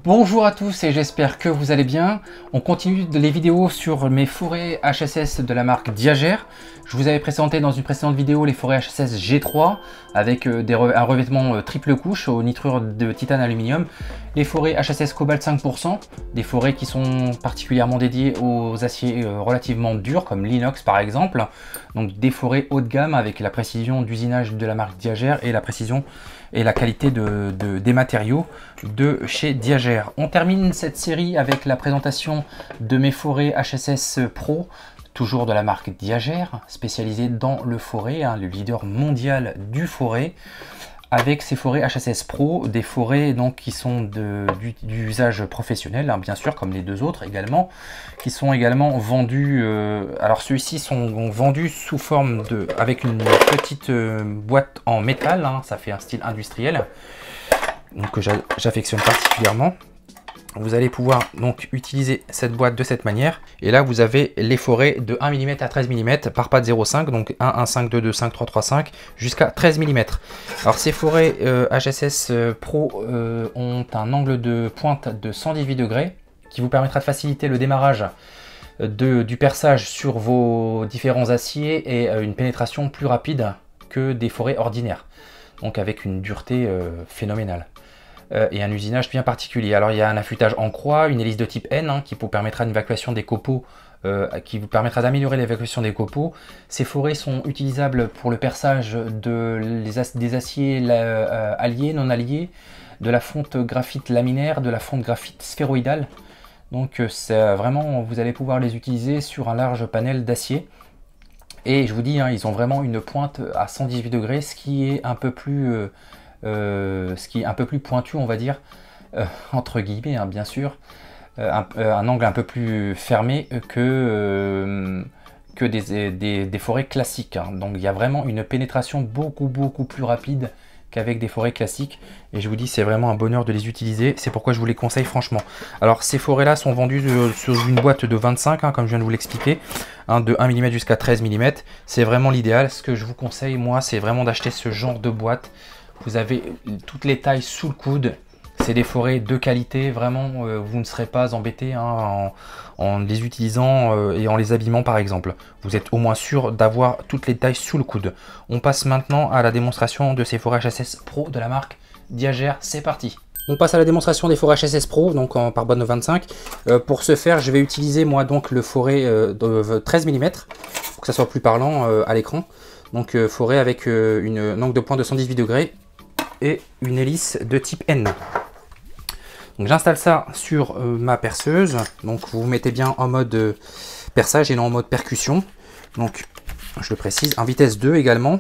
Bonjour à tous et j'espère que vous allez bien. On continue les vidéos sur mes forêts HSS de la marque Diagère. Je vous avais présenté dans une précédente vidéo les forêts HSS G3 avec un revêtement triple couche aux nitrures de titane aluminium. Les forêts HSS Cobalt 5%, des forêts qui sont particulièrement dédiées aux aciers relativement durs comme l'inox par exemple. Donc des forêts haut de gamme avec la précision d'usinage de la marque Diagère et la précision et la qualité des matériaux de chez Diagère. On termine cette série avec la présentation de mes forêts HSS Pro, toujours de la marque Diagère, spécialisée dans le forêt, le leader mondial du forêt, avec ces forêts HSS Pro, des forêts donc qui sont d'usage professionnel, bien sûr, comme les deux autres également, qui sont également vendus. Alors ceux-ci sont vendus sous forme avec une petite boîte en métal, ça fait un style industriel, donc que j'affectionne particulièrement. Vous allez pouvoir donc utiliser cette boîte de cette manière. Et là, vous avez les forêts de 1 mm à 13 mm par patte 0,5. Donc 1, 1, 5, 2, 2, 5, 3, 3, 5 jusqu'à 13 mm. Alors ces forêts HSS Pro ont un angle de pointe de 118 degrés qui vous permettra de faciliter le démarrage du perçage sur vos différents aciers et une pénétration plus rapide que des forêts ordinaires. Donc avec une dureté phénoménale. Et un usinage bien particulier. Alors il y a un affûtage en croix, une hélice de type N qui vous permettra une évacuation des copeaux, qui vous permettra d'améliorer l'évacuation des copeaux. Ces forêts sont utilisables pour le perçage des aciers alliés, non alliés, de la fonte graphite laminaire, de la fonte graphite sphéroïdale. Donc vraiment, vous allez pouvoir les utiliser sur un large panel d'acier. Et je vous dis, ils ont vraiment une pointe à 118 degrés, ce qui est un peu plus pointu, on va dire, entre guillemets, bien sûr, un angle un peu plus fermé que des forêts classiques. Donc il y a vraiment une pénétration beaucoup plus rapide qu'avec des forêts classiques, et je vous dis, c'est vraiment un bonheur de les utiliser. C'est pourquoi je vous les conseille franchement. Alors ces forêts là sont vendues sur une boîte de 25, comme je viens de vous l'expliquer, de 1 mm jusqu'à 13 mm. C'est vraiment l'idéal. Ce que je vous conseille, moi, c'est vraiment d'acheter ce genre de boîte. Vous avez toutes les tailles sous le coude. C'est des forêts de qualité. Vraiment, vous ne serez pas embêté en les utilisant et en les abîmant par exemple. Vous êtes au moins sûr d'avoir toutes les tailles sous le coude. On passe maintenant à la démonstration de ces forêts HSS Pro de la marque Diagère. C'est parti. On passe à la démonstration des forêts HSS Pro, donc par boîte de 25. Pour ce faire, je vais utiliser moi donc le forêt de 13 mm pour que ça soit plus parlant à l'écran. Donc forêt avec un angle de pointe de 118 degrés et une hélice de type N. Donc j'installe ça sur ma perceuse. Donc vous vous mettez bien en mode perçage et non en mode percussion. Donc je le précise, en vitesse 2 également.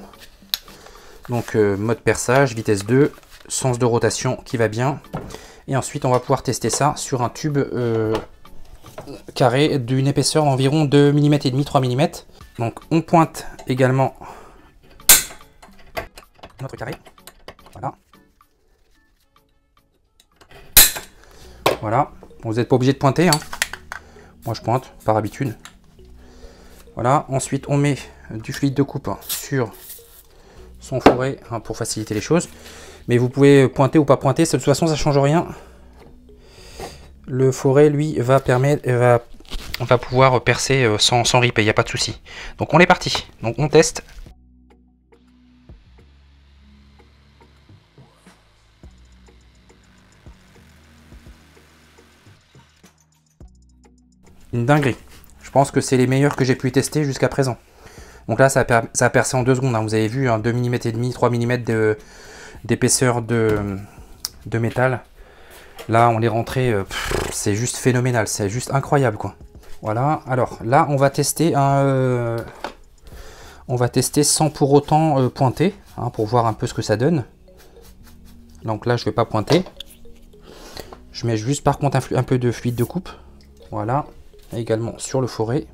Donc mode perçage, vitesse 2, sens de rotation qui va bien. Et ensuite on va pouvoir tester ça sur un tube carré d'une épaisseur d'environ 2 mm et demi, 3 mm. Donc on pointe également notre carré. Voilà. Voilà. Vous n'êtes pas obligé de pointer. Moi je pointe par habitude. Voilà. Ensuite on met du fluide de coupe sur son forêt pour faciliter les choses. Mais vous pouvez pointer ou pas pointer. De toute façon ça ne change rien. Le forêt lui va pouvoir percer sans rip, il n'y a pas de souci. Donc on est parti. Donc on teste. Une dinguerie. Je pense que c'est les meilleurs que j'ai pu tester jusqu'à présent. Donc là ça a percé en 2 secondes. Vous avez vu 2 mm et demi, 3 mm d'épaisseur de métal. Là on est rentré, c'est juste phénoménal, c'est juste incroyable quoi. Voilà, alors là on va tester sans pour autant pointer, pour voir un peu ce que ça donne. Donc là je vais pas pointer. Je mets juste par contre un peu de fluide de coupe. Voilà, également sur le forêt.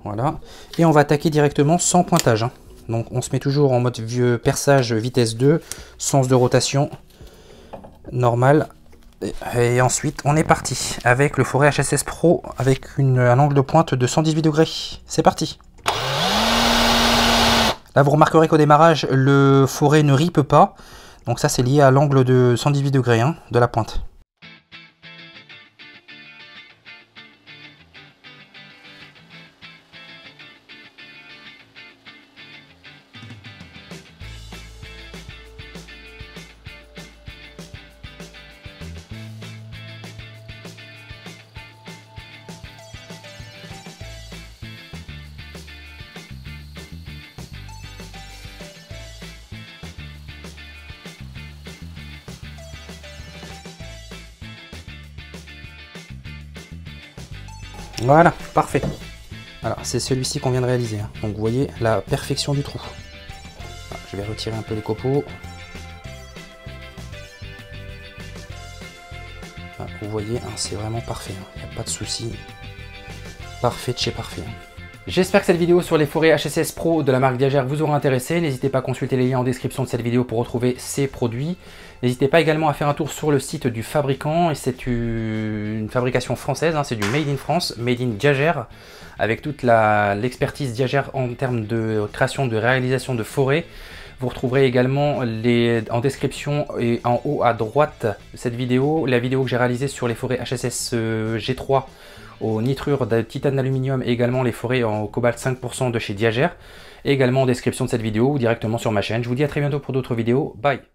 Voilà, et on va attaquer directement sans pointage. Donc on se met toujours en mode vieux perçage vitesse 2, sens de rotation normal. Et ensuite on est parti avec le forêt HSS Pro avec un angle de pointe de 118 degrés. C'est parti. Là vous remarquerez qu'au démarrage le forêt ne ripe pas. Donc ça c'est lié à l'angle de 118 degrés hein, de la pointe. Voilà, parfait. Alors c'est celui-ci qu'on vient de réaliser. Hein. Donc vous voyez la perfection du trou. Alors, je vais retirer un peu les copeaux. Alors, vous voyez, hein, c'est vraiment parfait. Il n'y a pas de souci. Parfait de chez parfait. J'espère que cette vidéo sur les forêts HSS Pro de la marque Diagère vous aura intéressé. N'hésitez pas à consulter les liens en description de cette vidéo pour retrouver ces produits. N'hésitez pas également à faire un tour sur le site du fabricant. Et c'est une fabrication française, hein, c'est du Made in France, Made in Diagère, avec toute l'expertise Diagère en termes de création, de réalisation de forêts. Vous retrouverez également en description et en haut à droite de cette vidéo, la vidéo que j'ai réalisée sur les forêts HSS G3 aux nitrures de titane d'aluminium et également les forêts en cobalt 5% de chez Diagère. Et également en description de cette vidéo ou directement sur ma chaîne. Je vous dis à très bientôt pour d'autres vidéos. Bye!